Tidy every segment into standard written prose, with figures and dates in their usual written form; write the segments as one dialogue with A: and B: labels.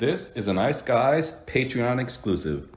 A: This is a Nice Guys Patreon exclusive.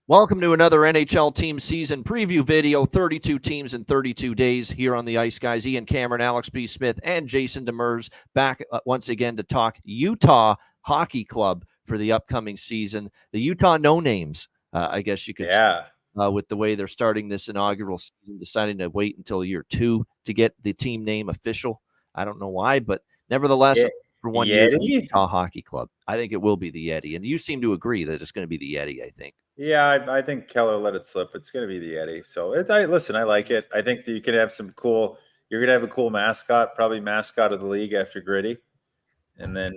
B: Welcome to another NHL team season preview video. 32 teams in 32 days here on the Ice Guys. Ian Cameron, Alex B. Smith, and Jason Demers back once again to talk Utah Hockey Club for the upcoming season. The Utah No Names, I guess you could say, with the way they're starting this inaugural season, deciding to wait until year 2 to get the team name official. I don't know why, but nevertheless, for 1 year, the Utah Hockey Club. I think it will be the Yeti. And you seem to agree that it's going to be the Yeti, I think.
C: Yeah, I think Keller let it slip. It's going to be the Yeti. So, listen, I like it. I think that you can have some cool – you're going to have a cool mascot, probably mascot of the league after Gritty. And then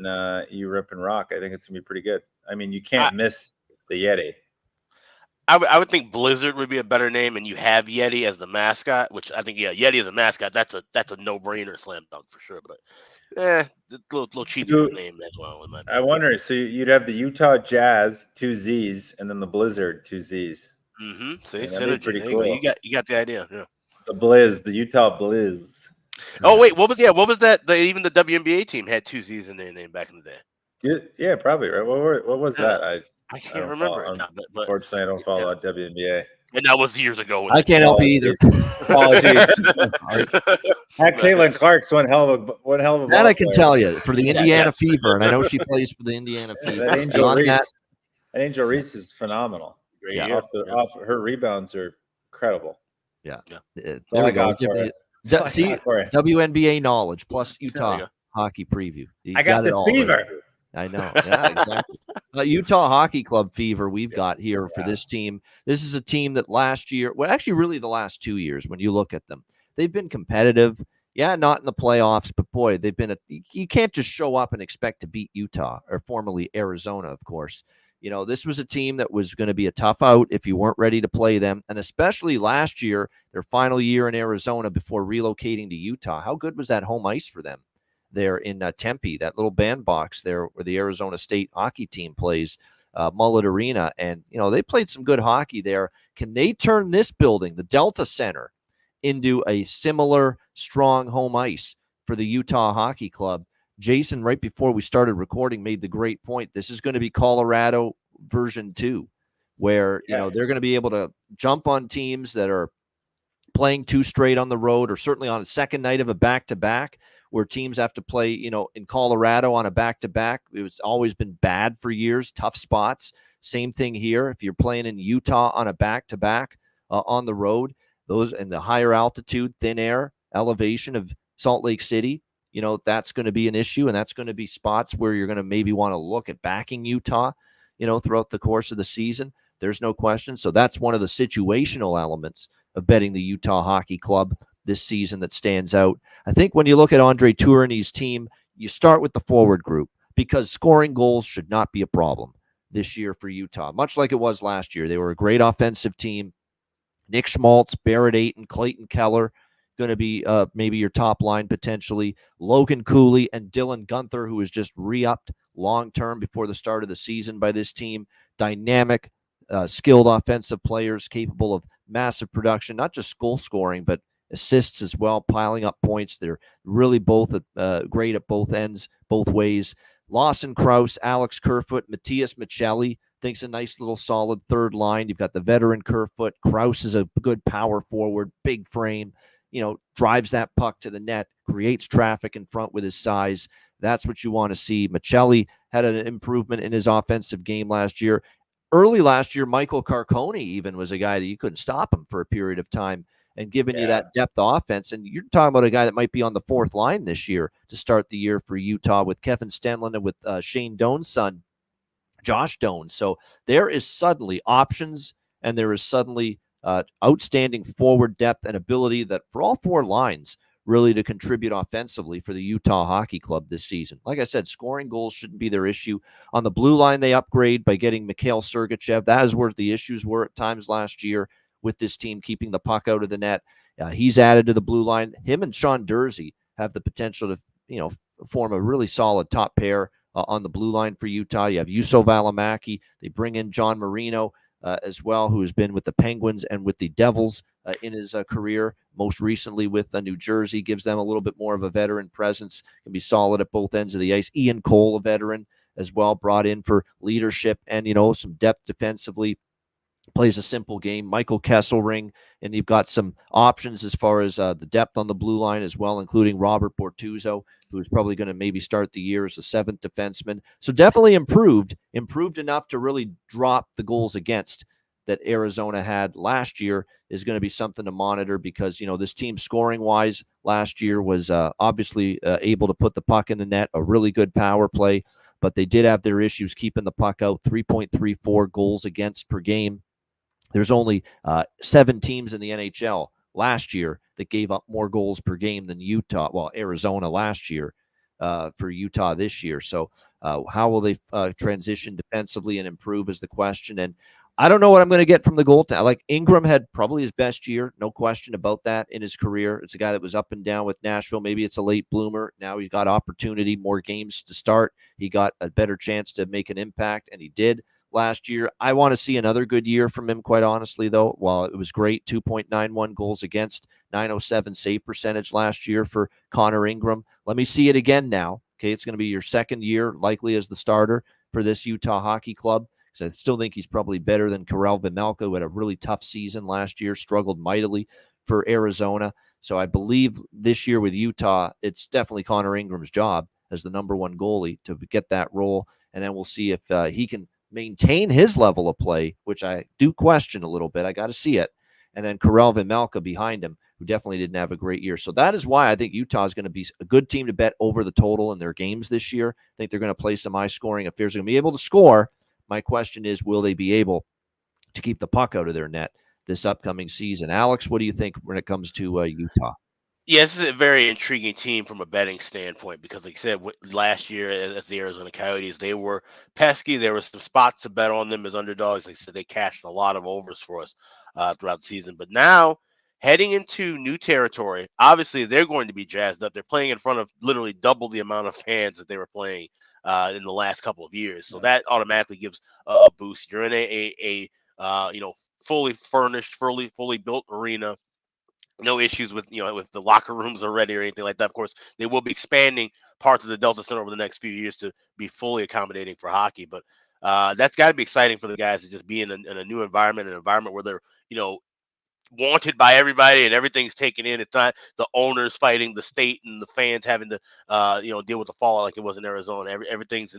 C: you rip and rock. I think it's going to be pretty good. I mean, you can't miss the Yeti.
D: I would think Blizzard would be a better name, and you have Yeti as the mascot, which I think, Yeti as a mascot, that's a no-brainer slam dunk for sure. But a little cheesy name as well.
C: I wonder, so you'd have the Utah Jazz, 2 Z's, and then the Blizzard, 2 Z's.
D: Mm-hmm. See, synergy. Pretty cool. You got the idea. Yeah.
C: The Utah Blizz.
D: Oh wait, what was that? Even the WNBA team had 2 Z's in their name back in the day.
C: Yeah, probably right. What was that?
D: I can't remember.
C: Unfortunately, I don't follow WNBA.
D: And that was years ago.
B: I can't help you either.
C: Apologies. Caitlin Clark's one hell of a.
B: That I can tell you for the Indiana Fever, and I know she plays for the Indiana Fever.
C: That Angel Reese is phenomenal.
D: Yeah,
C: off her rebounds are incredible.
B: Yeah.
C: There we go.
B: See, WNBA knowledge plus Utah hockey preview.
C: I got the fever.
B: I know. Yeah, exactly. Utah Hockey Club fever we've got here for this team. This is a team that last year, well, actually really the last 2 years when you look at them, they've been competitive. Yeah, not in the playoffs, but boy, they've been you can't just show up and expect to beat Utah, or formerly Arizona, of course. You know, this was a team that was going to be a tough out if you weren't ready to play them. And especially last year, their final year in Arizona before relocating to Utah. How good was that home ice for them there in Tempe, that little bandbox there where the Arizona State hockey team plays, Mullet Arena? And, you know, they played some good hockey there. Can they turn this building, the Delta Center, into a similar strong home ice for the Utah Hockey Club? Jason, right before we started recording, made the great point. This is going to be Colorado version 2, where, you know, they're going to be able to jump on teams that are playing 2 straight on the road, or certainly on a second night of a back-to-back, where teams have to play, you know, in Colorado on a back-to-back. It's always been bad for years, tough spots. Same thing here. If you're playing in Utah on a back-to-back on the road, those and the higher altitude, thin air, elevation of Salt Lake City, you know, that's going to be an issue, and that's going to be spots where you're going to maybe want to look at backing Utah, you know, throughout the course of the season. There's no question. So that's one of the situational elements of betting the Utah Hockey Club this season that stands out. I think when you look at Andre Tourigny's team, you start with the forward group, because scoring goals should not be a problem this year for Utah, much like it was last year. They were a great offensive team. Nick Schmaltz, Barrett Ayton, Clayton Keller, going to be maybe your top line potentially. Logan Cooley and Dylan Gunther, who was just re-upped long-term before the start of the season by this team. Dynamic, skilled offensive players capable of massive production, not just goal scoring, but assists as well, piling up points. They're really both great at both ends, both ways. Lawson Krause, Alex Kerfoot, Matthias Michelli, thinks a nice little solid third line. You've got the veteran Kerfoot. Krause is a good power forward, big frame, you know, drives that puck to the net, creates traffic in front with his size. That's what you want to see. Michelli had an improvement in his offensive game last year. Early last year, Michael Carcone even was a guy that you couldn't stop him for a period of time and giving you that depth offense. And you're talking about a guy that might be on the 4th line this year to start the year for Utah, with Kevin Stenlund and with Shane Doan's son, Josh Doan. So there is suddenly options, and there is suddenly outstanding forward depth and ability that for all 4 lines really to contribute offensively for the Utah Hockey Club this season. Like I said, scoring goals shouldn't be their issue. On the blue line, they upgrade by getting Mikhail Sergachev. That is where the issues were at times last year with this team keeping the puck out of the net. He's added to the blue line. Him and Sean Dursey have the potential to, you know, form a really solid top pair on the blue line for Utah. You have Juuso Valimaki. They bring in John Marino as well, who has been with the Penguins and with the Devils in his career. Most recently with New Jersey, gives them a little bit more of a veteran presence. Can be solid at both ends of the ice. Ian Cole, a veteran as well, brought in for leadership and some depth defensively. Plays a simple game. Michael Kesselring, and you've got some options as far as the depth on the blue line as well, including Robert Bortuzzo, who's probably going to maybe start the year as a seventh defenseman. So definitely improved enough to really drop the goals against that Arizona had last year. Is going to be something to monitor because, this team scoring wise last year was obviously able to put the puck in the net, a really good power play, but they did have their issues keeping the puck out, 3.34 goals against per game. There's only 7 teams in the NHL last year that gave up more goals per game than Utah. Well, Arizona last year for Utah this year. So how will they transition defensively and improve is the question. And I don't know what I'm going to get from the goaltender. Like Ingram had probably his best year, no question about that in his career. It's a guy that was up and down with Nashville. Maybe it's a late bloomer. Now he's got opportunity, more games to start. He got a better chance to make an impact, and he did last year. I want to see another good year from him, quite honestly, though. While it was great, 2.91 goals against, 907 save percentage last year for Connor Ingram. Let me see it again now. Okay, it's going to be your second year, likely as the starter for this Utah Hockey Club. So I still think he's probably better than Karel Vejmelka, who had a really tough season last year, struggled mightily for Arizona. So I believe this year with Utah, it's definitely Connor Ingram's job as the number one goalie to get that role. And then we'll see if he can maintain his level of play, which I do question a little bit. I got to see it. And then Karel Vejmelka behind him, who definitely didn't have a great year. So that is why I think Utah is going to be a good team to bet over the total in their games this year. I think they're going to play some high-scoring affairs. They're going to be able to score. My question is, will they be able to keep the puck out of their net this upcoming season? Alex, what do you think when it comes to Utah?
D: Yeah, this is a very intriguing team from a betting standpoint because, like I said, last year as the Arizona Coyotes, they were pesky. There were some spots to bet on them as underdogs. Like I said, they cashed a lot of overs for us throughout the season. But now, heading into new territory, obviously they're going to be jazzed up. They're playing in front of literally double the amount of fans that they were playing in the last couple of years. So that automatically gives a boost. You're in a fully furnished, fully built arena. No issues with with the locker rooms already or anything like that. Of course, they will be expanding parts of the Delta Center over the next few years to be fully accommodating for hockey. But that's got to be exciting for the guys to just be in a new environment, an environment where they're wanted by everybody and everything's taken in. It's not the owners fighting the state and the fans having to deal with the fallout like it was in Arizona. Everything's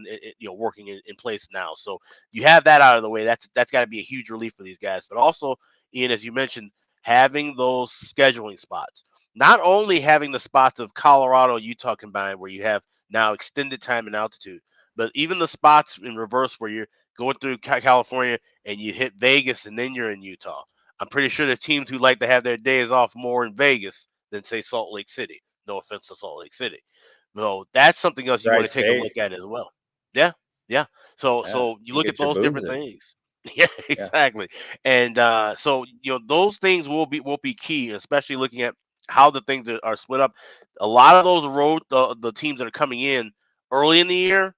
D: working in place now. So you have that out of the way. That's got to be a huge relief for these guys. But also, Ian, as you mentioned, having those scheduling spots. Not only having the spots of Colorado, Utah combined, where you have now extended time and altitude, but even the spots in reverse where you're going through California and you hit Vegas and then you're in Utah. I'm pretty sure there's teams who like to have their days off more in Vegas than say Salt Lake City. No offense to Salt Lake City. So that's something else you want to take a look at as well. Yeah. Yeah. So you look at those different things. Yeah, exactly. And so those things will be key, especially looking at how the things are split up. A lot of those the teams that are coming in early in the year,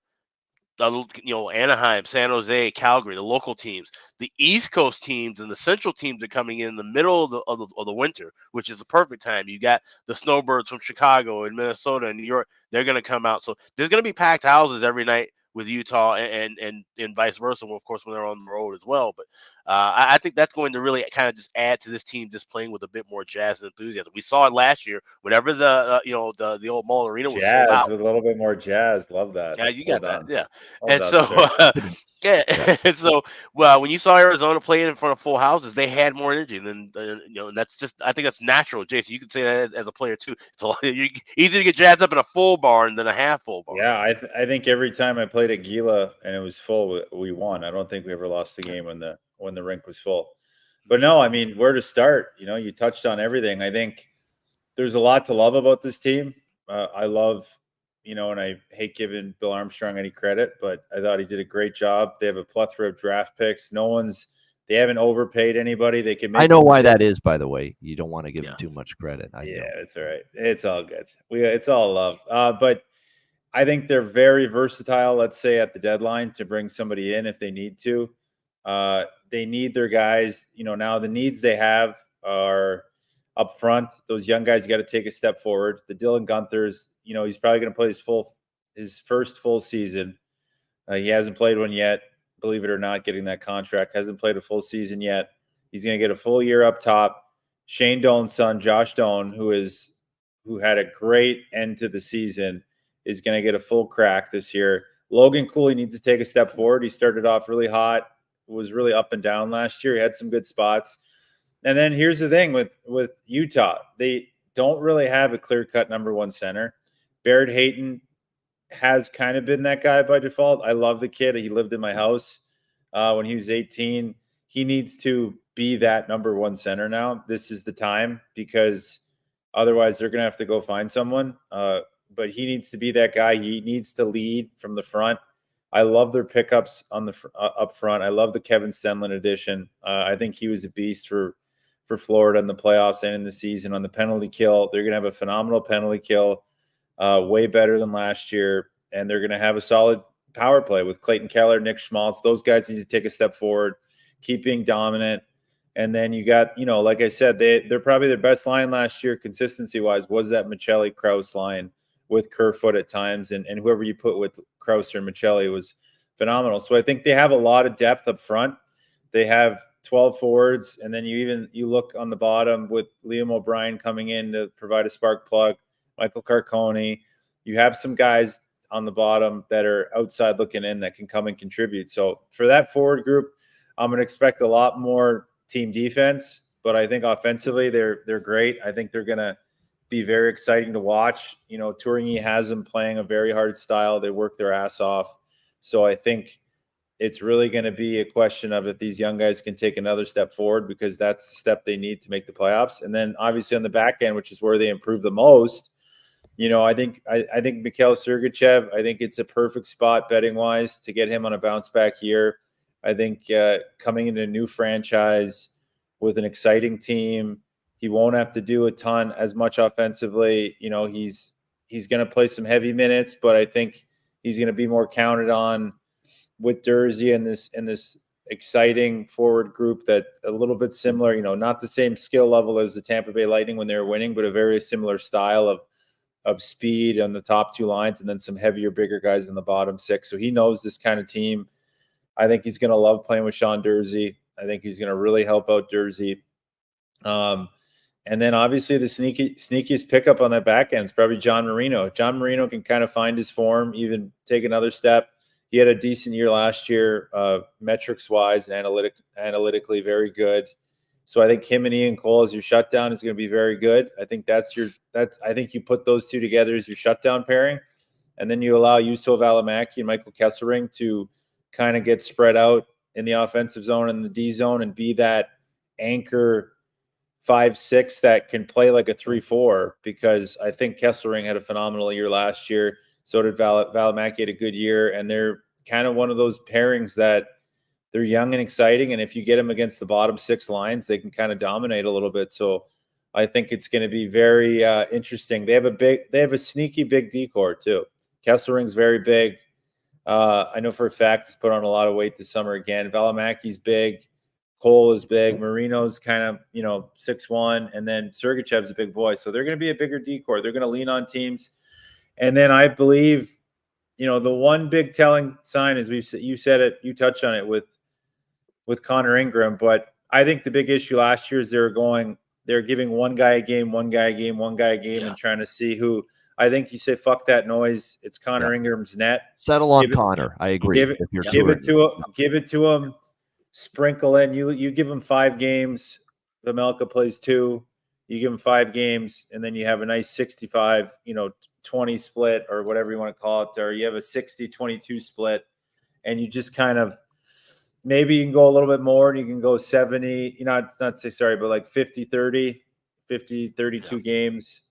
D: Anaheim, San Jose, Calgary, the local teams. The East Coast teams and the Central teams are coming in the middle of the winter, which is the perfect time. You got the Snowbirds from Chicago and Minnesota and New York. They're going to come out. So there's going to be packed houses every night with Utah and vice versa. Well, of course, when they're on the road as well. But I think that's going to really kind of just add to this team just playing with a bit more jazz and enthusiasm. We saw it last year. Whenever the old Mall Arena was sold out,
C: with a little bit more jazz. Love that.
D: yeah, you got that. Yeah.
C: Well
D: And
C: done,
D: so,
C: sir.
D: yeah. And so, well, when you saw Arizona playing in front of full houses, they had more energy. And then, and that's just, I think that's natural. Jason, you can say that as a player too. It's a lot, easier to get jazzed up in a full barn than a half full barn.
C: Yeah, I think every time I played at Gila and it was full, we won. I don't think we ever lost the game when the rink was full. But no, I mean, where to start? You touched on everything. I think there's a lot to love about this team. I love, and I hate giving Bill Armstrong any credit, but I thought he did a great job. They have a plethora of draft picks. They haven't overpaid anybody. They can.
B: I know why that is, by the way. You don't want to give him too much credit.
C: It's all right. It's all good. It's all love. But I think they're very versatile. Let's say at the deadline to bring somebody in if they need to. They need their guys. Now the needs they have are up front. Those young guys got to take a step forward. The Dylan Gunther's, he's probably going to play his first full season. He hasn't played one yet, believe it or not, getting that contract. Hasn't played a full season yet. He's going to get a full year up top. Shane Doan's son, Josh Doan, who had a great end to the season, is going to get a full crack this year. Logan Cooley needs to take a step forward. He started off really hot, was really up and down last year. He had some good spots. And then here's the thing with Utah. They don't really have a clear-cut number one center. Barrett Hayton has kind of been that guy by default. I love the kid. He lived in my house when he was 18. He needs to be that number one center now. This is the time, because otherwise they're going to have to go find someone. But he needs to be that guy. He needs to lead from the front. I love their pickups on the up front. I love the Kevin Stenlund addition. I think he was a beast for Florida in the playoffs and in the season. On the penalty kill, they're going to have a phenomenal penalty kill, way better than last year, and they're going to have a solid power play with Clayton Keller, Nick Schmaltz. Those guys need to take a step forward, keep being dominant. And then you got, like I said, they're probably their best line last year, consistency-wise, was that Michelli-Krause line with Kerfoot at times, and whoever you put with Krause or Michelli was phenomenal. So I think they have a lot of depth up front. They have 12 forwards, and then you look on the bottom with Liam O'Brien coming in to provide a spark plug, Michael Carcone. You have some guys on the bottom that are outside looking in that can come and contribute. So for that forward group, I'm going to expect a lot more team defense, but I think offensively they're great. I think they're going to be very exciting to watch. Tourigny has them playing a very hard style. They work their ass off. So I think it's really going to be a question of if these young guys can take another step forward, because that's the step they need to make the playoffs. And then obviously on the back end, which is where they improve the most, I think Mikhail Sergachev, I think it's a perfect spot betting wise to get him on a bounce back year. I think coming into a new franchise with an exciting team, he won't have to do as much offensively. He's going to play some heavy minutes, but I think he's going to be more counted on with Durzi and this exciting forward group that a little bit similar, not the same skill level as the Tampa Bay Lightning when they were winning, but a very similar style of speed on the top two lines, and then some heavier, bigger guys in the bottom six. So he knows this kind of team. I think he's going to love playing with Sean Durzi. I think he's going to really help out Durzi. And then obviously the sneakiest pickup on that back end is probably John Marino. John Marino can kind of find his form, even take another step. He had a decent year last year, metrics-wise and analytically very good. So I think him and Ian Cole as your shutdown is going to be very good. I think I think you put those two together as your shutdown pairing, and then you allow Juuso Välimäki and Michael Kesselring to kind of get spread out in the offensive zone and the D zone and be that anchor 5-6 that can play like a 3-4, because I think Kesselring had a phenomenal year last year. So did Välimäki had a good year, and they're kind of one of those pairings that they're young and exciting, and if you get them against the bottom six lines, they can kind of dominate a little bit. So I think it's going to be very interesting. They have a sneaky big decor too. Kesselring's very big. I know for a fact he's put on a lot of weight this summer again. Välimäki's big. Cole is big. Marino's kind of, 6'1", and then Sergachev's a big boy. So they're going to be a bigger decor. They're going to lean on teams. And then I believe, the one big telling sign is you said it, you touched on it with Connor Ingram, but I think the big issue last year is they're giving one guy a game, and trying to see who. I think you say, fuck that noise. It's Connor Ingram's net.
B: Settle on Connor. I agree.
C: Give it to him. Sprinkle in. You give him 5 games. Vemelka plays 2. You give him 5 games, and then you have a nice 65, 20 split or whatever you want to call it, or you have a 60-22 split, and you just kind of maybe you can go a little bit more, and you can go 70. But like 50-30, 50-32 games.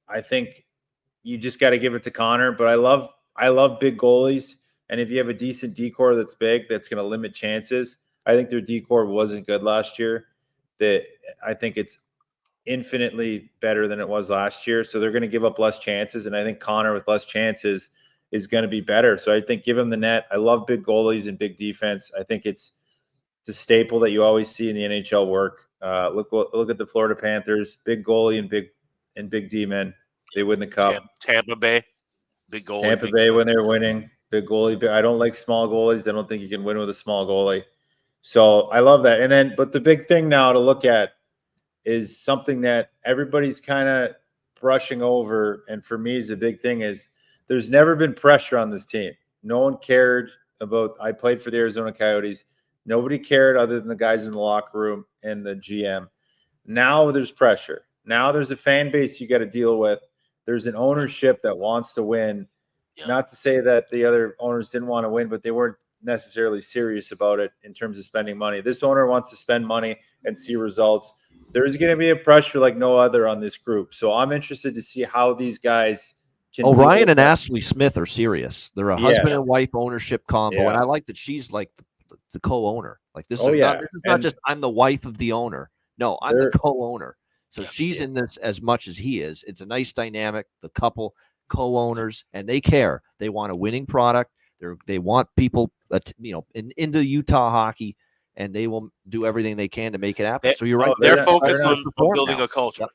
C: I think you just got to give it to Connor. But I love big goalies. And if you have a decent decor that's big, that's going to limit chances. I think their decor wasn't good last year. I think it's infinitely better than it was last year. So they're going to give up less chances. And I think Connor with less chances is going to be better. So I think give him the net. I love big goalies and big defense. I think it's a staple that you always see in the NHL work. Look at the Florida Panthers, big goalie and big D-men. They win the cup.
D: Tampa Bay, big goalie.
C: Tampa Bay when they're winning, big goalie. I don't like small goalies. I don't think you can win with a small goalie. So I love that. And then, but the big thing now to look at is something that everybody's kind of brushing over. And for me is a big thing is there's never been pressure on this team. No one cared about, I played for the Arizona Coyotes. Nobody cared other than the guys in the locker room and the GM. Now there's pressure. Now there's a fan base you got to deal with. There's an ownership that wants to win.
D: Yeah.
C: Not to say that the other owners didn't want to win, but they weren't necessarily serious about it in terms of spending money. This owner wants to spend money and see results. There's going to be a pressure like no other on this group. So I'm interested to see how these guys can.
B: Ryan and Ashley Smith are serious. They're a husband and wife ownership combo.
C: Yeah.
B: And I like that she's like the co-owner. Like this,
C: Oh,
B: is,
C: yeah.
B: not, this is not just I'm the wife of the owner. No, I'm the co-owner. So she's in this as much as he is. It's a nice dynamic. The couple co-owners, and they care. They want a winning product. They want people, into Utah hockey, and they will do everything they can to make it happen. So you're right.
D: They're focused on building a culture.
B: Yep.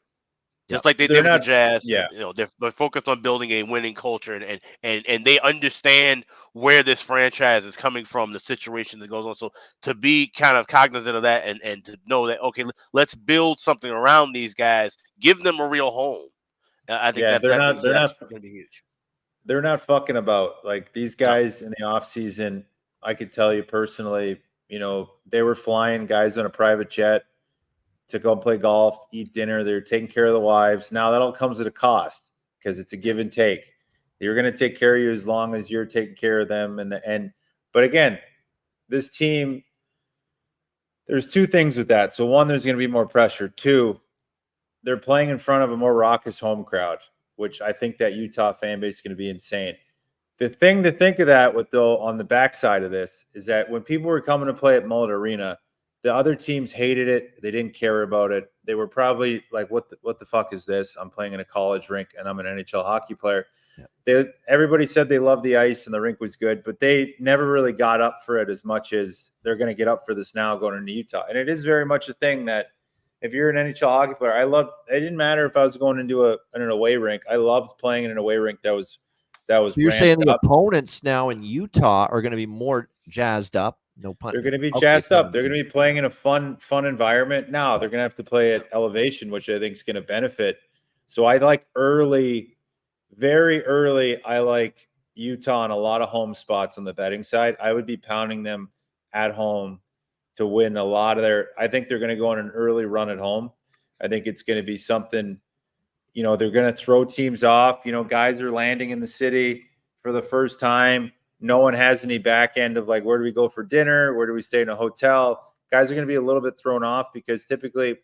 D: Just like they did with the Jazz,
C: yeah.
D: They're focused on building a winning culture, and they understand where this franchise is coming from, the situation that goes on. So to be kind of cognizant of that, and to know that, okay, let's build something around these guys, give them a real home. I think that's going to be huge.
C: They're not fucking about, like, these guys in the off season. I could tell you personally, they were flying guys on a private jet to go play golf, eat dinner. They're taking care of the wives. Now that all comes at a cost because it's a give and take. They're going to take care of you as long as you're taking care of them. But again, this team, there's two things with that. So one, there's going to be more pressure. Two, they're playing in front of a more raucous home crowd, which I think that Utah fan base is going to be insane. The thing to think of that with, though, on the backside of this is that when people were coming to play at Mullet Arena, the other teams hated it. They didn't care about it. They were probably like, what the fuck is this? I'm playing in a college rink and I'm an NHL hockey player. Yeah. Everybody said they loved the ice and the rink was good, but they never really got up for it as much as they're going to get up for this now going into Utah. And it is very much a thing that if you're an NHL hockey player, it didn't matter if I was going into an away rink. I loved playing in an away rink that was. So
B: you're saying the opponents now in Utah are going to be more jazzed up. No pun.
C: They're going to be jazzed up. They're going to be playing in a fun environment. Now they're going to have to play at elevation, which I think is going to benefit. So I like very early. I like Utah on a lot of home spots on the betting side. I would be pounding them at home to win a lot of I think they're going to go on an early run at home. I think it's going to be something, they're going to throw teams off. Guys are landing in the city for the first time. No one has any back end of like, where do we go for dinner? Where do we stay in a hotel? Guys are going to be a little bit thrown off because typically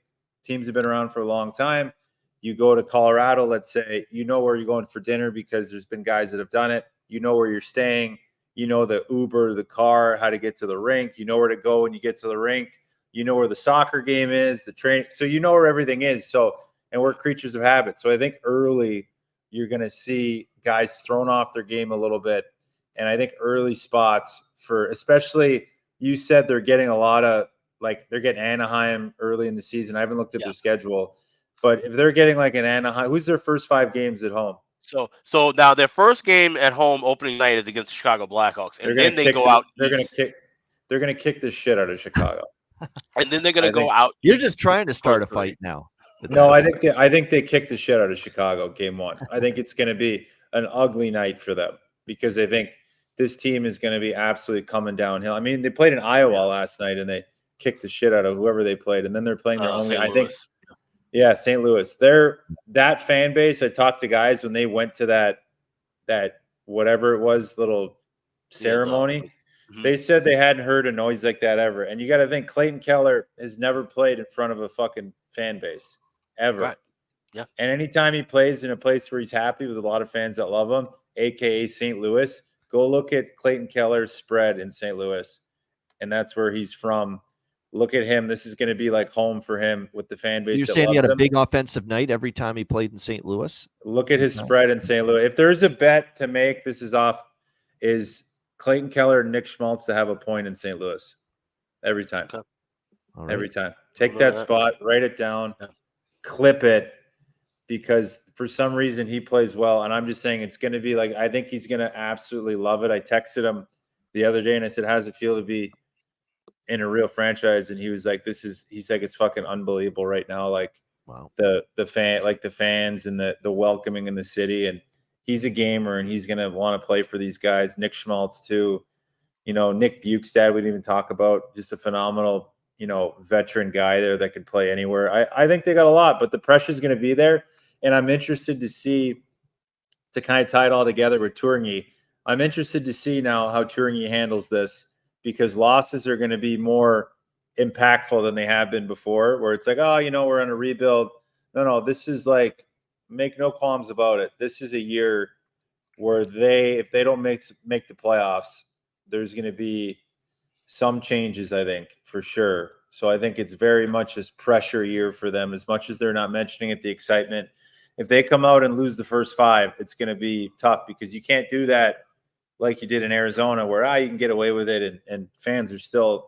C: teams have been around for a long time. You go to Colorado, let's say, where you're going for dinner because there's been guys that have done it. You know where you're staying. The Uber, the car, how to get to the rink. You know where to go when you get to the rink. You know where the soccer game is, the train. So you know where everything is. And we're creatures of habit. So I think early you're going to see guys thrown off their game a little bit. And I think early spots especially you said they're getting a lot of, like, they're getting Anaheim early in the season. I haven't looked at their schedule. But if they're getting like an Anaheim, who's their first 5 games at home?
D: So now their first game at home opening night is against the Chicago Blackhawks. And then they go out.
C: They're going to kick the shit out of Chicago.
D: And then they're going to go out.
B: You're just trying to start a fight now.
C: No, I think they kicked the shit out of Chicago game 1. I think it's going to be an ugly night for them because I think this team is going to be absolutely coming downhill. I mean, they played in Iowa last night and they kicked the shit out of whoever they played, and then they're playing their only. I think, St. Louis. That fan base. I talked to guys when they went to that whatever it was little ceremony. They said they hadn't heard a noise like that ever. And you got to think Clayton Keller has never played in front of a fucking fan base ever.
D: Right. Yeah.
C: And anytime he plays in a place where he's happy with a lot of fans that love him, aka St. Louis, go look at Clayton Keller's spread in St. Louis. And that's where he's from. Look at him. This is going to be like home for him with the fan base.
B: You're saying he had a big offensive night every time he played in St. Louis?
C: Look at his spread in St. Louis. If there's a bet to make, is Clayton Keller and Nick Schmaltz to have a point in St. Louis every time.
B: Okay. Right.
C: Every time. Take that spot, write it down, clip it, because for some reason he plays well. And I'm just saying it's going to be like, I think he's going to absolutely love it. I texted him the other day and I said, how's it feel to be in a real franchise? And he was like, he's like, it's fucking unbelievable right now. Like,
B: wow,
C: the fans and the welcoming in the city. And he's a gamer and he's going to want to play for these guys. Nick Schmaltz too. Nick Bukestad, we didn't even talk about, just a phenomenal, veteran guy there that could play anywhere. I think they got a lot, but the pressure is going to be there. And I'm interested to see, to kind of tie it all together with Tourigny, I'm interested to see now how Tourigny handles this, because losses are going to be more impactful than they have been before, where it's like, oh, we're on a rebuild. No, this is like, make no qualms about it. This is a year where if they don't make the playoffs, there's going to be some changes, I think, for sure. So I think it's very much a pressure year for them, as much as they're not mentioning it, the excitement. If they come out and lose the first 5, it's going to be tough, because you can't do that like you did in Arizona, where you can get away with it, and fans are still,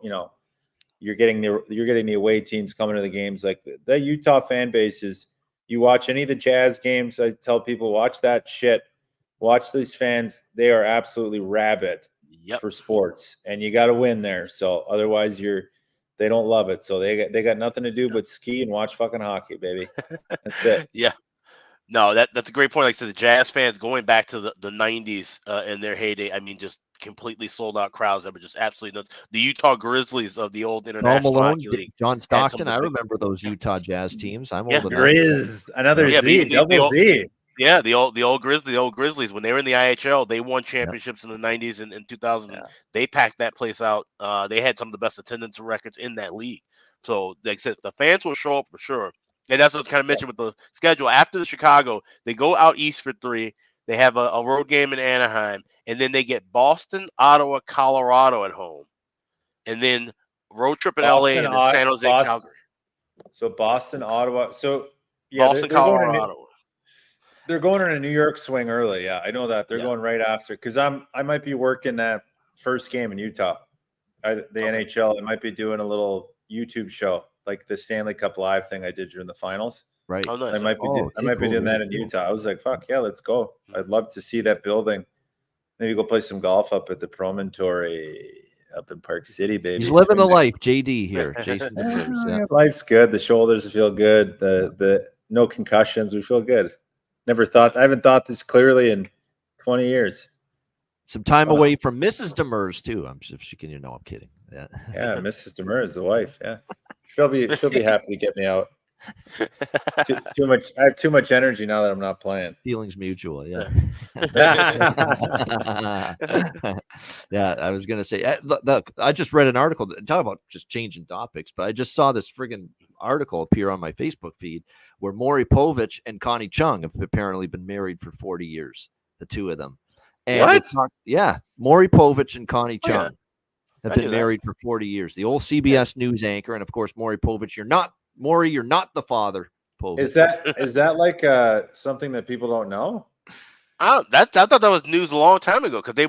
C: you're getting the away teams coming to the games. Like the Utah fan base is, you watch any of the Jazz games, I tell people, watch that shit. Watch these fans. They are absolutely rabid for sports, and you got to win there. So otherwise they don't love it. So they got nothing to do but ski and watch fucking hockey, baby. That's it.
D: Yeah. No, that's a great point. Like I said, the Jazz fans going back to the 90s in their heyday, I mean, just completely sold out crowds that were just absolutely nuts. The Utah Grizzlies of the old International Hockey League.
B: John Stockton, I remember those Utah Jazz teams. I'm old enough.
C: Grizz, another Z, double Z.
D: Yeah, the old Grizzlies, when they were in the IHL, they won championships in the 90s and in 2000. Yeah. They packed that place out. They had some of the best attendance records in that league. So, like I said, the fans will show up for sure. And that's what's kind of mentioned with the schedule. After the Chicago, they go out east for 3. They have a road game in Anaheim. And then they get Boston, Ottawa, Colorado at home. And then road trip in LA and then San Jose, Calgary.
C: So Boston, Ottawa. So,
D: yeah, Boston, Colorado.
C: They're going in a New York swing early. Yeah, I know that. They're going right after, because I might be working that first game in Utah, NHL. I might be doing a little YouTube show, like the Stanley Cup Live thing I did during the finals.
B: Right.
C: Oh, nice. I might be doing that in Utah. I was like, fuck yeah, let's go. I'd love to see that building. Maybe go play some golf up at the Promontory up in Park City, baby.
B: He's living the life, JD here. Jason
C: Life's good. The shoulders feel good. The no concussions. We feel good. I haven't thought this clearly in 20 years.
B: Some time away from Mrs. Demers too. I'm sure she can, I'm kidding. Yeah.
C: Yeah, Mrs. Demers, the wife. Yeah. She'll be happy to get me out. Too much. I have too much energy now that I'm not playing.
B: Feelings mutual. Yeah. Yeah. I was gonna say, look, I just read an article talk about just changing topics, but I just saw this friggin' article appear on my Facebook feed where Maury Povich and Connie Chung have apparently been married for 40 years. The two of them. And
C: what?
B: Maury Povich and Connie Chung have been married for 40 years. The old CBS News anchor, and of course, Maury Povich. You're not the father, Povich.
C: Is that like something that people don't know?
D: I thought that was news a long time ago, because they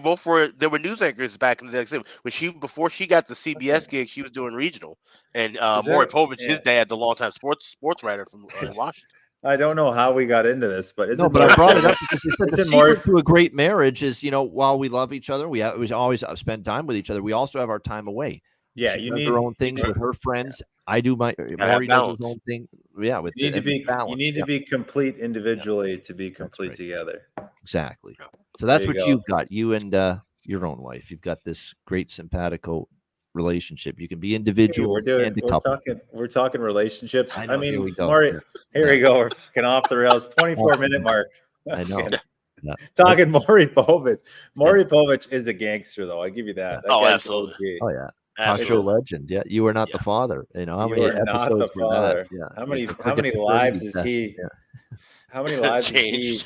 D: were news anchors back in the day. Before she got the CBS gig, she was doing regional, and Maury Povich, his dad, the longtime sports writer from Washington.
C: I don't know how we got into this, but
B: I brought it up because you said the secret to a great marriage is, while we love each other, we always spend time with each other. We also have our time away.
C: Yeah,
B: she does her own things with her friends. I do Maury does his own thing. Yeah, with
C: you need to be complete individually to be complete together.
B: Exactly. So that's what you've got. You and your own wife. You've got this great simpatico relationship. You can be individual and a couple.
C: We're talking relationships.
B: I mean,
C: here we go. We're fucking off the rails. 24-minute mark.
B: I know.
C: Talking Maury Povich. Maury Povich is a gangster, though. I give you that.
D: Absolutely.
B: Oh yeah. Talk show legend. Yeah, you are not the father. How many episodes were that? Yeah.
C: How many lives is he? Yeah. How many lives has he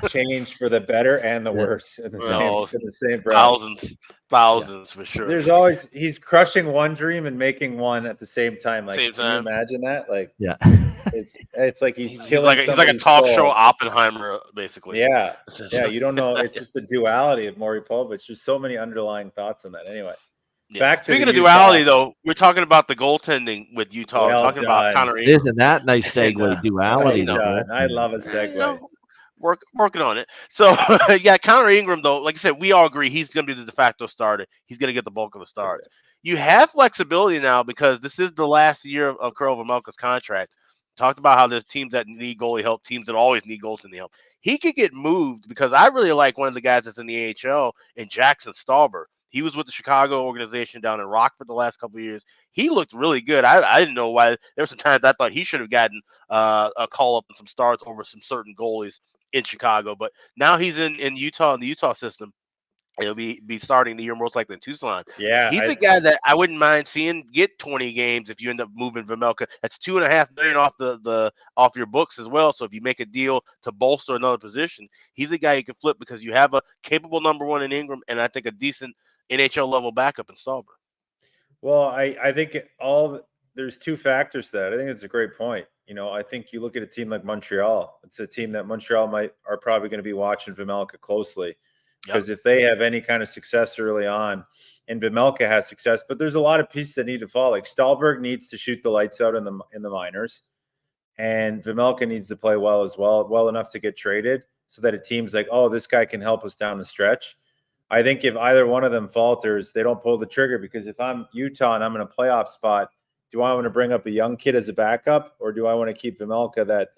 C: changed for the better and the worse in the same breath?
D: Thousands for sure.
C: He's crushing one dream and making one at the same time. Like, can you imagine that? Like,
B: yeah,
C: it's like he's killing.
D: He's like a talk show Oppenheimer, basically.
C: Yeah, yeah. You don't know. It's just the duality of Maury Povich. There's so many underlying thoughts in that. Anyway.
D: Yeah.
C: Back to
D: Speaking
C: the
D: of
C: Utah.
D: duality, though, we're talking about the goaltending with Utah.
C: Well
D: We're talking about
C: done.
D: Connor Ingram.
B: Isn't that nice segue?
D: Well
B: Duality.
C: Well
B: to
C: done. I
B: goaltending.
C: love a segue.
D: Working on it. So yeah, Connor Ingram, though, like I said, we all agree he's going to be the de facto starter. He's going to get the bulk of the starts. You have flexibility now because this is the last year of Karel Vermelka's contract. Talked about how there's teams that need goalie help, teams that always need goaltending help. He could get moved because I really like one of the guys that's in the AHL in Jackson Stauber. He was with the Chicago organization down in Rockford the last couple of years. He looked really good. I didn't know why. There were some times I thought he should have gotten a call up and some starts over some certain goalies in Chicago, but now he's in Utah in the Utah system. He'll be starting the year most likely in Tucson.
C: Yeah,
D: He's a guy that I wouldn't mind seeing get 20 games if you end up moving Vermelka. That's $2.5 million off off your books as well. So if you make a deal to bolster another position, he's a guy you can flip because you have a capable number one in Ingram and I think a decent NHL level backup in Stauber.
C: Well, I think there's two factors to that. I think it's a great point. I think you look at a team like Montreal. It's a team that Montreal are probably going to be watching Vermelka closely because if they have any kind of success early on, and Vermelka has success, but there's a lot of pieces that need to fall. Like Stahlberg needs to shoot the lights out in the minors, and Vermelka needs to play well enough to get traded, so that a team's like, oh, this guy can help us down the stretch. I think if either one of them falters, they don't pull the trigger, because if I'm Utah and I'm in a playoff spot, do I want to bring up a young kid as a backup, or do I want to keep Vermelka that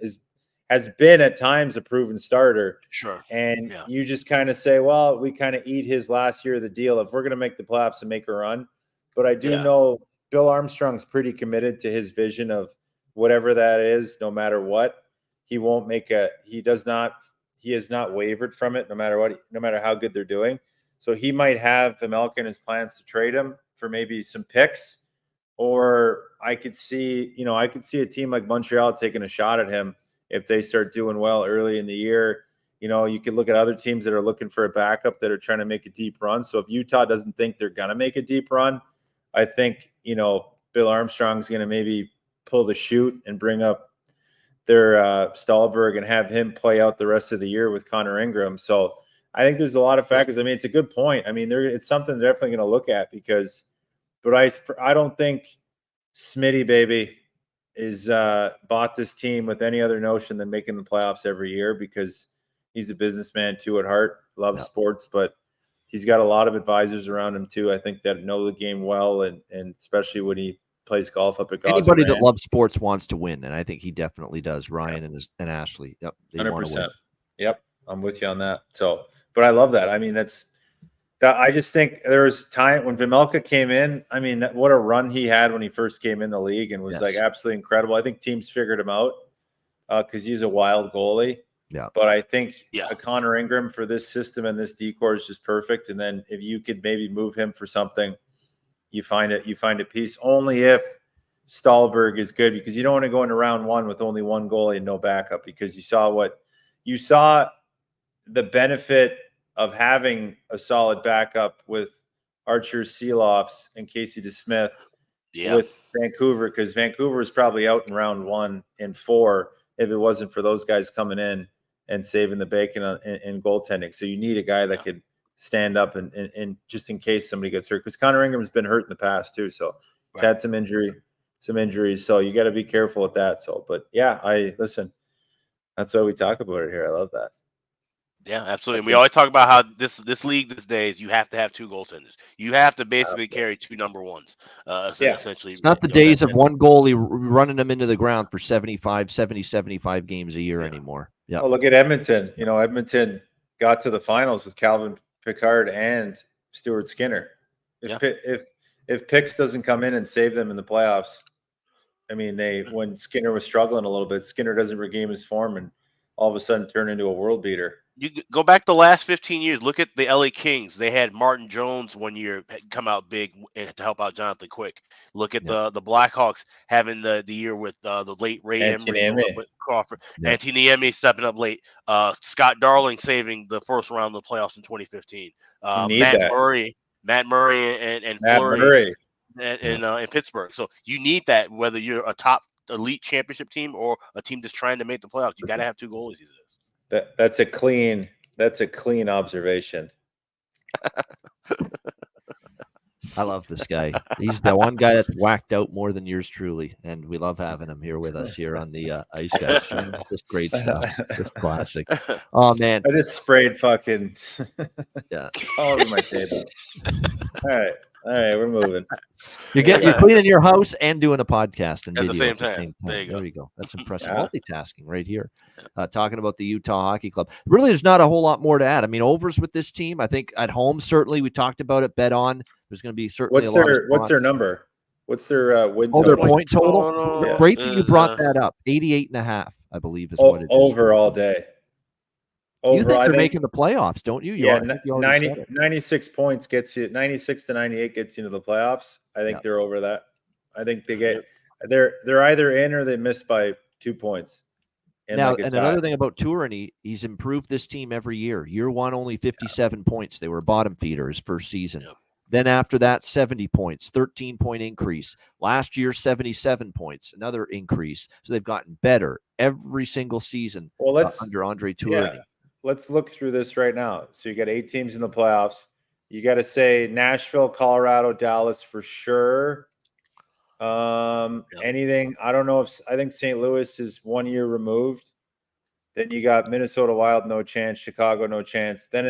C: has been at times a proven starter?
D: Sure.
C: And you just kind of say, well, we kind of eat his last year of the deal if we're going to make the playoffs and make a run. But I do know Bill Armstrong's pretty committed to his vision of whatever that is, no matter what. He has not wavered from it, no matter how good they're doing. So he might have Vermelka in his plans to trade him for maybe some picks, or I could see a team like Montreal taking a shot at him if they start doing well early in the year. You could look at other teams that are looking for a backup that are trying to make a deep run. So if Utah doesn't think they're going to make a deep run, I think, Bill Armstrong's going to maybe pull the chute and bring up their Stahlberg and have him play out the rest of the year with Connor Ingram. So I think there's a lot of factors. I mean, it's a good point. I mean, it's something they're definitely going to look at but I don't think Smitty baby is bought this team with any other notion than making the playoffs every year, because he's a businessman too at heart, loves sports, but he's got a lot of advisors around him too, I think, that know the game well, and especially when he plays golf up at Gosser
B: Anybody
C: Ranch.
B: that loves sports wants to win, and I think he definitely does. Ryan and Ashley. Yep,
C: 100%. Yep, I'm with you on that. So, but I love that. I mean, I just think there was time when Vermelka came in. I mean, what a run he had when he first came in the league, and was like absolutely incredible. I think teams figured him out because he's a wild goalie.
B: Yeah.
C: But I think a Connor Ingram for this system and this decor is just perfect. And then if you could maybe move him for something, you find a piece. Only if Stahlberg is good, because you don't want to go into round one with only one goalie and no backup, because you saw the benefit of having a solid backup with Archer Seeloffs and Casey DeSmith with Vancouver, because Vancouver is probably out in round 1 and 4 if it wasn't for those guys coming in and saving the bacon in goaltending. So you need a guy that could stand up and just in case somebody gets hurt, because Connor Ingram's been hurt in the past too. So he's had some injuries. So you got to be careful with that. So, but listen, that's why we talk about it here. I love that.
D: Yeah, absolutely. And we always talk about how this league these days, you have to have 2 goaltenders. You have to basically carry 2 number ones. Essentially,
B: it's not the days of one goalie running them into the ground for 75 games a year anymore. Yeah.
C: Well, look at Edmonton. Edmonton got to the finals with Calvin Pickard and Stuart Skinner. If Picks doesn't come in and save them in the playoffs, I mean, when Skinner was struggling a little bit, Skinner doesn't regain his form and all of a sudden turn into a world beater.
D: You go back the last 15 years. Look at the LA Kings. They had Martin Jones one year come out big to help out Jonathan Quick. Look at the Blackhawks having the year with the late Ray Emery, Crawford, Antiniemi stepping up late. Scott Darling saving the first round of the playoffs in 2015. Matt Murray and Fleury in Pittsburgh. So you need that, whether you're a top elite championship team or a team that's trying to make the playoffs. You got to have 2 goalies these days.
C: That's a clean observation.
B: I love this guy. He's the one guy that's whacked out more than yours truly, and we love having him here with us here on the Ice Guys. Just great stuff. Just classic. Oh man,
C: I just sprayed fucking
B: yeah.
C: all over my table. All right, we're moving.
B: You're cleaning your house and doing a podcast and
D: At the
B: video
D: same time. There you go.
B: we go. That's impressive.
C: Yeah.
B: Multitasking right here. Talking about the Utah Hockey Club. Really, there's not a whole lot more to add. I mean, overs with this team. I think at home, certainly we talked about it. Bet on. There's going to be certainly
C: What's
B: a lot
C: their
B: of spots.
C: What's their number? What's their win
B: Oh, their
C: total?
B: point total.
D: Yeah.
B: Great that you
D: Is,
B: brought that up. 88.5, I believe, is what it is.
C: Over all day.
B: You
C: Over,
B: think
C: I
B: they're
C: think,
B: making the playoffs, don't you?
C: yeah,
B: I think you already
C: 90,
B: said it.
C: 96 points gets you. 96 to 98 gets you into the playoffs. I think they're over that. I think they get. They're either in or they miss by 2 points.
B: Now,
C: like
B: and
C: tie.
B: another thing about Tourin, he's improved this team every year. Year one, only 57 points. They were bottom feeder his first season.
D: Yeah.
B: Then after that, 70 points, 13-point increase. Last year, 77 points, another increase. So they've gotten better every single season under Andre Tourin.
C: Yeah, let's look through this right now. So you got 8 teams in the playoffs. You got to say Nashville, Colorado, Dallas for sure. Anything? I don't know if I think St. Louis is 1 year removed. Then you got Minnesota Wild, no chance. Chicago, no chance. Then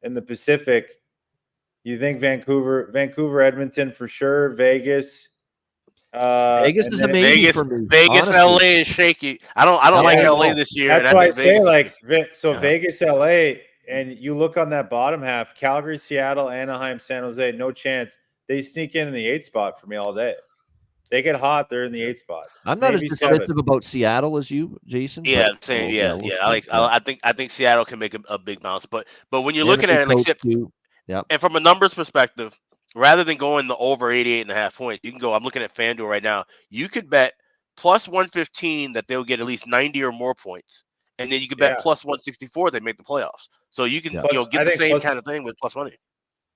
C: in the Pacific, you think Vancouver, Edmonton for sure. Vegas.
B: Vegas is amazing for me.
D: Vegas,
B: honestly.
D: LA is shaky. I don't like LA this year.
C: That's why I say
D: Vegas,
C: Vegas, LA, and you look on that bottom half: Calgary, Seattle, Anaheim, San Jose. No chance. They sneak in the 8th spot for me all day. They get hot, they're in the 8th spot.
B: I'm not
C: Maybe
B: as
C: 7.
B: dismissive about Seattle as you, Jason.
D: Yeah,
B: but
D: same.
B: we'll
D: I think Seattle can make a big bounce, but when you're looking at it, like, and from a numbers perspective, rather than going the over 88.5 points, you can go. I'm looking at FanDuel right now. You could bet plus 115 that they'll get at least 90 or more points, and then you could bet plus 164 they make the playoffs. So you can get the same kind of thing with plus money.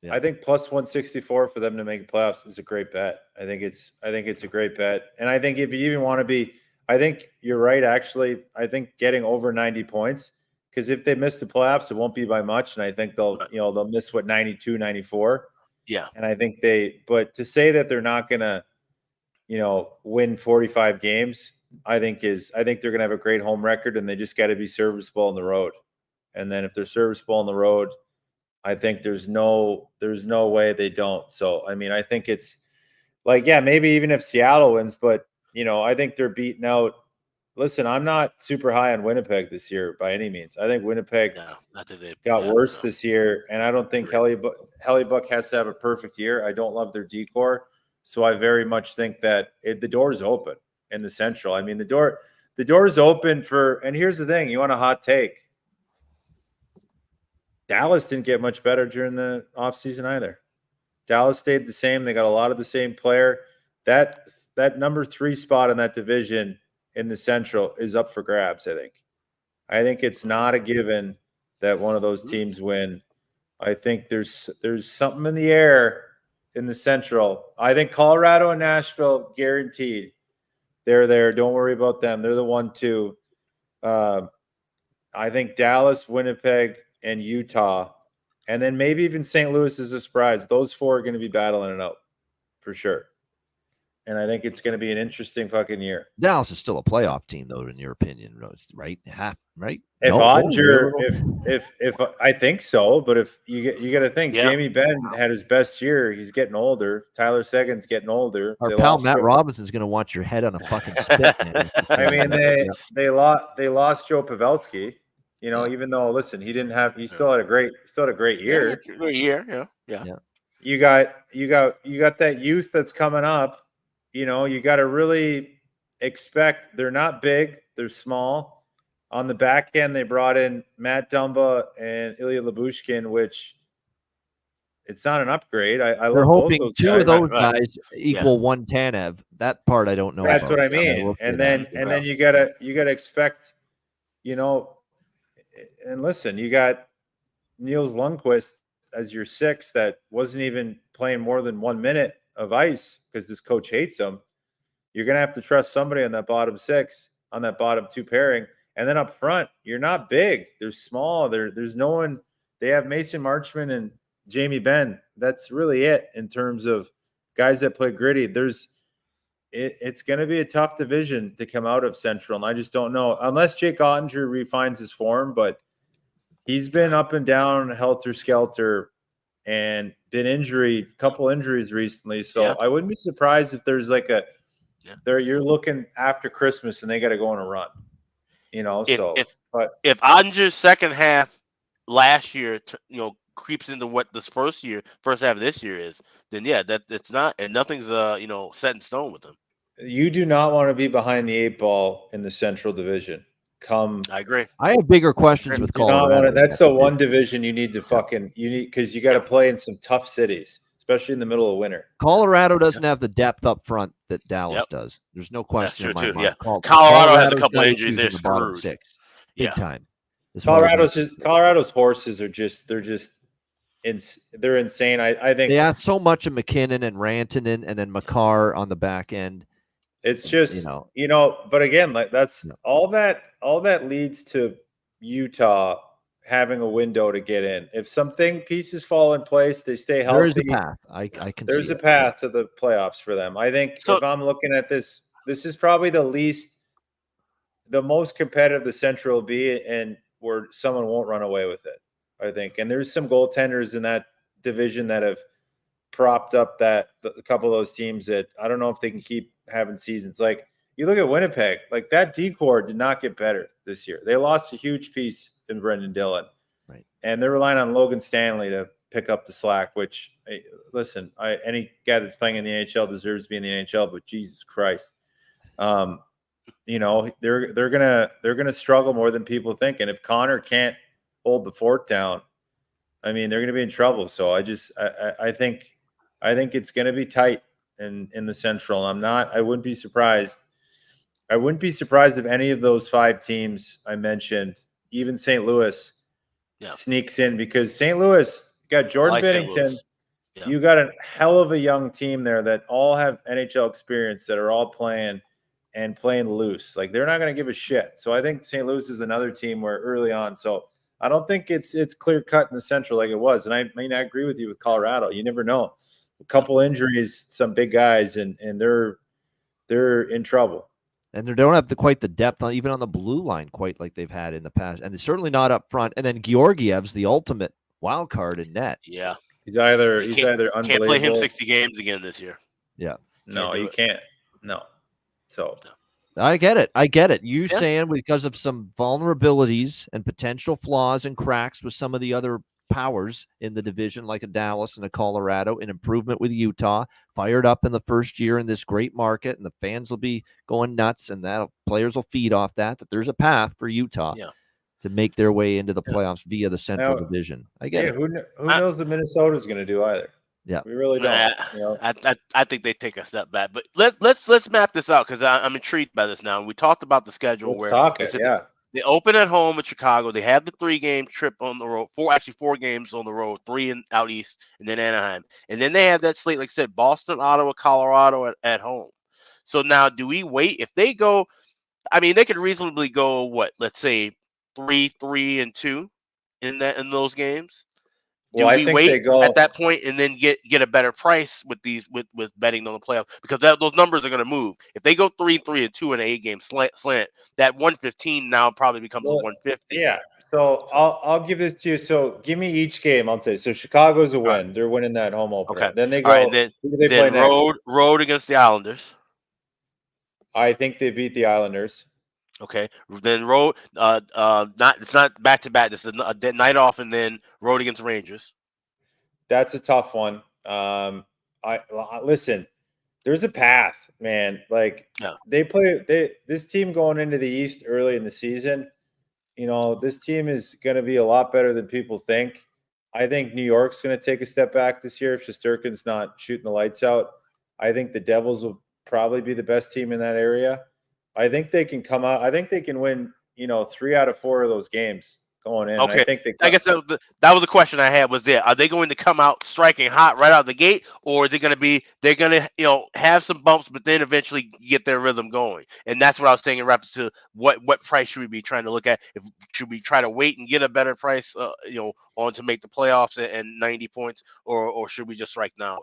C: Yeah. I think plus 164 for them to make playoffs is a great bet. I think it's a great bet. And I think if you even want to be, I think you're right. Actually, I think getting over 90 points, because if they miss the playoffs, it won't be by much. And I think they'll miss 92, 94.
D: Yeah.
C: And I think but to say that they're not going to, win 45 games, I think they're going to have a great home record, and they just got to be serviceable on the road. And then if they're serviceable on the road, I think there's no way they don't. So, I mean, I think it's like, maybe even if Seattle wins, but, I think they're beating out. Listen, I'm not super high on Winnipeg this year by any means. I think Winnipeg got worse this year, and I don't think Hellebuck has to have a perfect year. I don't love their decor. So I very much think that the door is open in the Central. I mean, the door is open and here's the thing. You want a hot take. Dallas didn't get much better during the offseason either. Dallas stayed the same. They got a lot of the same player. That number 3 spot in that division in the Central is up for grabs, I think it's not a given that one of those teams win. I think there's something in the air in the Central. I think Colorado and Nashville guaranteed. They're there. Don't worry about them. They're the 1-2. I think Dallas, Winnipeg, and Utah, and then maybe even St. Louis is a surprise. Those 4 are going to be battling it out for sure. And I think it's going to be an interesting fucking year.
B: Dallas is still a playoff team, though, in your opinion, right? Right?
C: If I think so, but if you got to think, Jamie Benn had his best year. He's getting older. Tyler Seguin's getting older.
B: Our pal Matt Robinson's going to want your head on a fucking spit, man.
C: I mean, they lost Joe Pavelski. Even though, listen, he still had a great year.
D: Great year, yeah.
C: You got that youth that's coming up. You got to really expect. They're not big; they're small. On the back end, they brought in Matt Dumba and Ilya Lyubushkin, which it's not an upgrade.
B: They're hoping both those 2 of those guys equal 1 Tanev. That part I don't know.
C: That's what I mean. And then you gotta expect, and listen, you got Niels Lundqvist as your 6 that wasn't even playing more than 1 minute of ice because this coach hates him. You're going to have to trust somebody on that bottom 6, on that bottom 2 pairing. And then up front, you're not big. They're small. There's no one. They have Mason Marchman and Jamie Benn. that's really it in terms of guys that play gritty. It's going to be a tough division to come out of Central, and I just don't know unless Jake Ottinger refines his form. But he's been up and down, helter skelter, and been couple injuries recently. So I wouldn't be surprised if there's like you're looking after Christmas and they got to go on a run.
D: If Ottinger's second half last year, creeps into what this first half of this year is, then that it's not, and nothing's set in stone with him.
C: You do not want to be behind the 8 ball in the Central Division.
D: I agree.
B: I have bigger questions with Colorado.
C: That's the one division you need to because you got to play in some tough cities, especially in the middle of winter.
B: Colorado doesn't have the depth up front that Dallas does. There's no question in my mind.
D: Yeah. Colorado has a couple injuries. They're
B: in the bottom
D: screwed.
B: 6, big time.
C: Colorado's horses are they're insane. I think
B: they have so much of McKinnon and Rantanen and then Makar on the back end.
C: It's just but again, like that's all that leads to Utah having a window to get in. If pieces fall in place, they stay healthy.
B: There is a path. I can.
C: There's a path to the playoffs for them. I think if I'm looking at this is probably the most competitive the Central will be, and where someone won't run away with it. I think, and there's some goaltenders in that division that have propped up a couple of those teams that I don't know if they can keep having seasons. Like you look at Winnipeg, like that D-core did not get better this year. They lost a huge piece in Brendan Dillon,
B: right? And
C: they're relying on Logan Stanley to pick up the slack. Which, listen, any guy that's playing in the NHL deserves to be in the NHL, but Jesus Christ, they're gonna struggle more than people think. And if Connor can't hold the fort down, I mean, they're going to be in trouble. So I think it's going to be tight in the Central. I wouldn't be surprised. I wouldn't be surprised if any of those 5 teams I mentioned, even St. Louis, sneaks in, because St. Louis got Jordan Binnington. Yeah. You got a hell of a young team there that all have NHL experience, that are all playing loose. Like they're not going to give a shit. So I think St. Louis is another team where early on. So I don't think it's clear cut in the Central like it was. And I agree with you with Colorado. You never know. A couple injuries, some big guys, and they're in trouble.
B: And they don't have quite the depth even on the blue line quite like they've had in the past. And they're certainly not up front. And then Georgiev's the ultimate wild card in net.
D: Yeah.
C: He's either unbelievable.
D: Can't play him 60 games again this year.
B: Yeah.
C: No, you can't. No. So
B: I get it. You saying because of some vulnerabilities and potential flaws and cracks with some of the other powers in the division, like a Dallas and a Colorado, an improvement with Utah, fired up in the first year in this great market, and the fans will be going nuts, and players will feed off that there's a path for Utah to make their way into the playoffs via the Central Division. I get it.
C: Who knows what Minnesota's going to do either?
B: Yeah,
C: we really don't.
D: I think they take a step back, but let's map this out, because I'm intrigued by this now. We talked about the schedule. They open at home at Chicago. They have the 3-game trip on the road. 4 games on the road, 3 out east, and then Anaheim, and then they have that slate, like I said, Boston, Ottawa, Colorado at home. So now, do we wait? If they go, I mean, they could reasonably go let's say 3-2 in those games. Do we wait at that point and then get a better price with betting on the playoffs? Because those numbers are going to move. If they go 3-2 in an 8-game slant, that 115 now probably becomes a 150.
C: Yeah. So I'll give this to you. So give me each game. I'll say so. Chicago's a win. Right. They're winning that home opener. Okay. Then they go.
D: Right, then play road against the Islanders.
C: I think they beat the Islanders.
D: Okay, then road. It's not back to back. This is a night off, and then road against Rangers.
C: That's a tough one. Listen. There's a path, man. Like this team going into the East early in the season. This team is going to be a lot better than people think. I think New York's going to take a step back this year if Shesterkin's not shooting the lights out. I think the Devils will probably be the best team in that area. I think they can come out. I think they can win, 3 out of 4 of those games, going in. And
D: Okay,
C: I think
D: I guess that was the question I had. Was there? Are they going to come out striking hot right out of the gate, or is it going to be they're going to have some bumps, but then eventually get their rhythm going? And that's what I was saying in reference to what price should we be trying to look at? Should we try to wait and get a better price, on to make the playoffs and 90 points, or should we just strike now?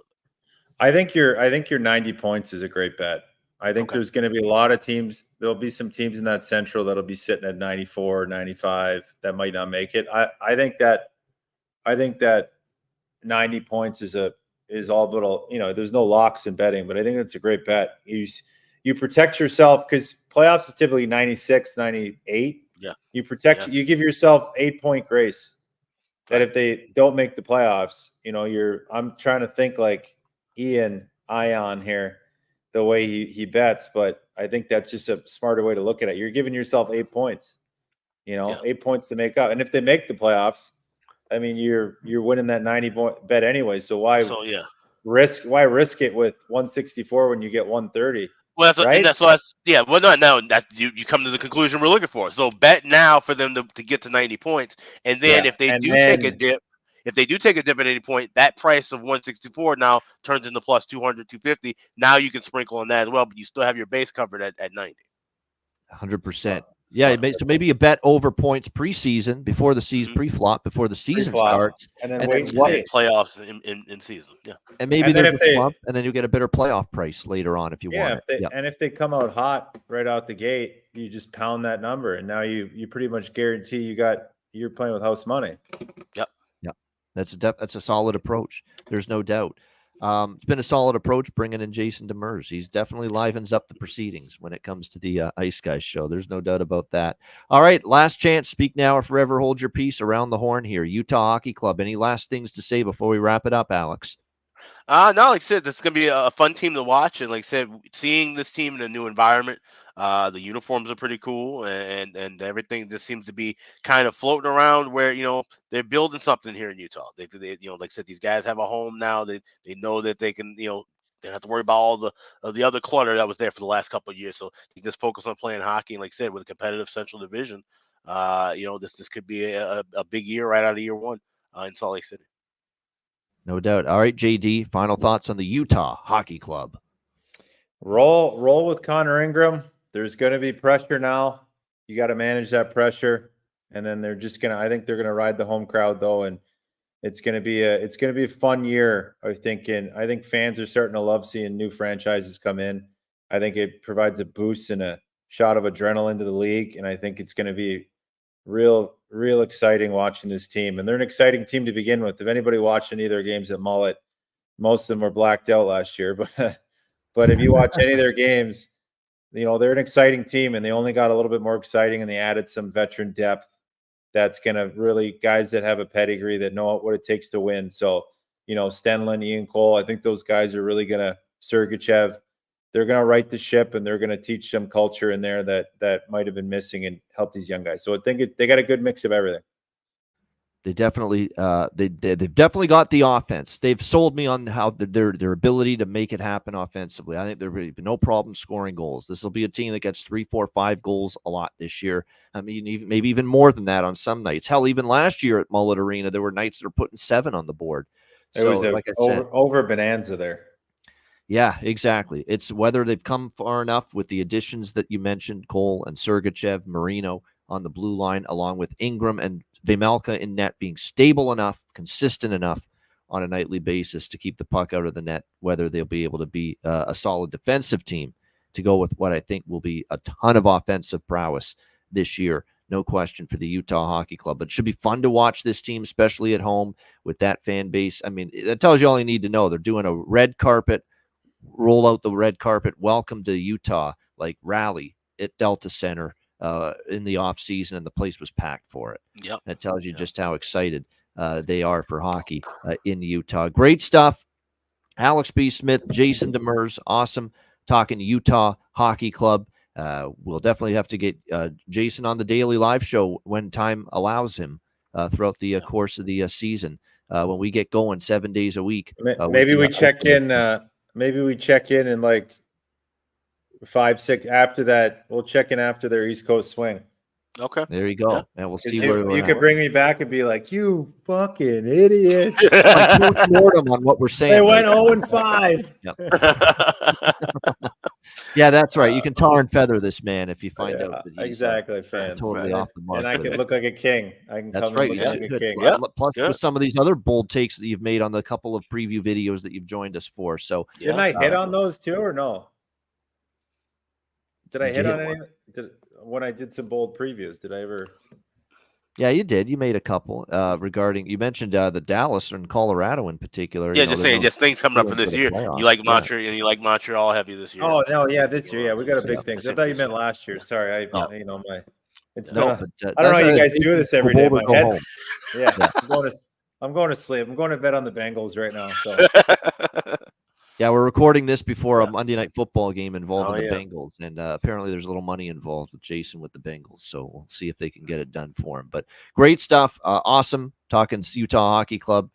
C: I think your 90 points is a great bet. I think
D: Okay.
C: there's going to be a lot of teams. There'll be some teams in that Central that'll be sitting at 94, 95 that might not make it. I think that 90 points is all but there's no locks in betting, but I think that's a great bet. You protect yourself because playoffs is typically 96, 98.
D: Yeah.
C: You protect you give yourself 8-point grace. That
D: Right.
C: if they don't make the playoffs, I'm trying to think like Ion here, the way he bets, but I think that's just a smarter way to look at it. You're giving yourself 8 points, 8 points to make up. And if they make the playoffs, I mean, you're winning that 90-point bet anyway. So why risk it with 164 when you get 130?
D: Well,
C: right?
D: Well, not now. That you come to the conclusion we're looking for. So bet now for them to get to 90 points, and then if they take a dip, at 80 point, that price of 164 now turns into plus 200, 250. Now you can sprinkle on that as well, but you still have your base covered at 90.
B: 100%. Yeah, so maybe a bet over points preseason before the season pre-flop before the season starts,
C: and then wait and see
D: playoffs in season. Yeah,
B: and maybe there's a slump, and then you get a better playoff price later on if you want it.
C: And if they come out hot right out the gate, you just pound that number, and now you pretty much guarantee you're playing with house money.
D: Yep.
B: That's a solid approach. There's no doubt. It's been a solid approach bringing in Jason Demers. He's definitely livens up the proceedings when it comes to the Ice Guys show. There's no doubt about that. All right, last chance. Speak now or forever hold your peace. Around the horn here. Utah Hockey Club. Any last things to say before we wrap it up, Alex?
D: No, like I said, this is going to be a fun team to watch. And like I said, seeing this team in a new environment, the uniforms are pretty cool, and everything just seems to be kind of floating around where, they're building something here in Utah. They like I said, these guys have a home now. They know that they can, they don't have to worry about all the other clutter that was there for the last couple of years. So they just focus on playing hockey. And like I said, with a competitive Central Division, this could be a big year right out of year one in Salt Lake City.
B: No doubt. All right, JD, final thoughts on the Utah Hockey Club.
C: Roll with Connor Ingram. There's going to be pressure now. You got to manage that pressure, and then I think they're going to ride the home crowd though, and it's going to be a fun year. I think fans are starting to love seeing new franchises come in. I think it provides a boost and a shot of adrenaline to the league, and I think it's going to be real exciting watching this team. And they're an exciting team to begin with. If anybody watched any of their games at Mullet, most of them were blacked out last year, but if you watch any of their games, they're an exciting team, and they only got a little bit more exciting, and they added some veteran depth that's going to really guys that have a pedigree that know what it takes to win. So, Stenlin, Ian Cole, I think those guys are really going to Sergachev. They're going to right the ship, and they're going to teach some culture in there that might have been missing and help these young guys. So I think they got a good mix of everything.
B: They definitely they've definitely got the offense. They've sold me on how their ability to make it happen offensively. I think there will be no problem scoring goals. This will be a team that gets 3, 4, 5 goals a lot this year. I mean, maybe even more than that on some nights. Hell, even last year at Mullet Arena, there were nights that were putting 7 on the board.
C: It was over bonanza there.
B: Yeah, exactly. It's whether they've come far enough with the additions that you mentioned, Cole and Sergachev, Marino on the blue line, along with Ingram and Vejmelka in net being stable enough, consistent enough on a nightly basis to keep the puck out of the net, whether they'll be able to be a solid defensive team to go with what I think will be a ton of offensive prowess this year. No question for the Utah Hockey Club. But it should be fun to watch this team, especially at home with that fan base. I mean, that tells you all you need to know. They're doing a red carpet, roll out the red carpet, welcome to Utah, like rally at Delta Center in the off season, and the place was packed for it.
D: Yep.
B: That tells you just how excited they are for hockey in Utah. Great stuff. Alex B. Smith, Jason Demers, awesome talking Utah Hockey Club. We'll definitely have to get Jason on the daily live show when time allows him throughout the course of the season. When we get going 7 days a week.
C: Maybe we check in. Maybe we check in like 5, 6 after that. We'll check in after their East Coast swing.
D: Okay.
B: There you go.
D: Yeah.
B: And we'll
C: 'Cause
B: see where we're
C: you
B: at.
C: could bring me back and be like, "You fucking idiot!
B: Like post-mortem on what we're saying.
C: They went
B: right?
C: 0-5."
B: Yeah, that's right. You can tar and feather this man if you find
C: Yeah,
B: out that he's
C: exactly, fans.
B: totally off the mark.
C: And I
B: with
C: can
B: it.
C: look like a king. I can
B: That's
C: come
B: right.
C: and
B: You
C: look like
B: did
C: a
B: good.
C: king.
D: Yeah.
B: Plus,
D: Yeah.
B: with some of these other bold takes that you've made on the couple of preview videos that you've joined us for. So,
C: Didn't I hit on those too, or no? Did I
B: Did you
C: hit on
B: hit
C: any? When I did some bold previews, did I ever?
B: yeah, you did. You made a couple regarding. You mentioned the Dallas and Colorado in particular.
D: Yeah,
B: you know,
D: just
B: they're
D: saying, just things coming up
B: doing
D: for this
B: the
D: year.
B: playoffs.
D: You like
B: Yeah.
D: Montreal, and you like Montreal heavy this year.
C: Oh no, yeah, this year, yeah, we got a big things. I thought you
D: This
C: meant
D: year.
C: last year. Sorry,
B: Oh.
C: you know my. It's
B: No,
C: been
B: but
C: I don't know how you guys
B: that's
C: do this
B: go
C: every day.
B: bold or
C: My
B: go
C: head's
B: home.
C: yeah.
B: Yeah.
C: I'm going to sleep. I'm going to bed on the Bengals right now. So
B: Yeah, we're recording this before
D: Yeah.
B: a Monday Night Football game involving
D: Oh,
B: the
D: yeah.
B: Bengals, and apparently there's a little money involved with Jason with the Bengals. So we'll see if they can get it done for him. But great stuff, awesome talking Utah Hockey Club.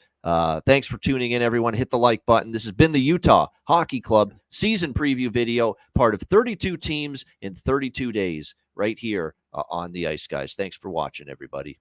B: Thanks for tuning in, everyone. Hit the like button. This has been the Utah Hockey Club season preview video, part of 32 teams in 32 days, right here on the Ice Guys. Thanks for watching, everybody.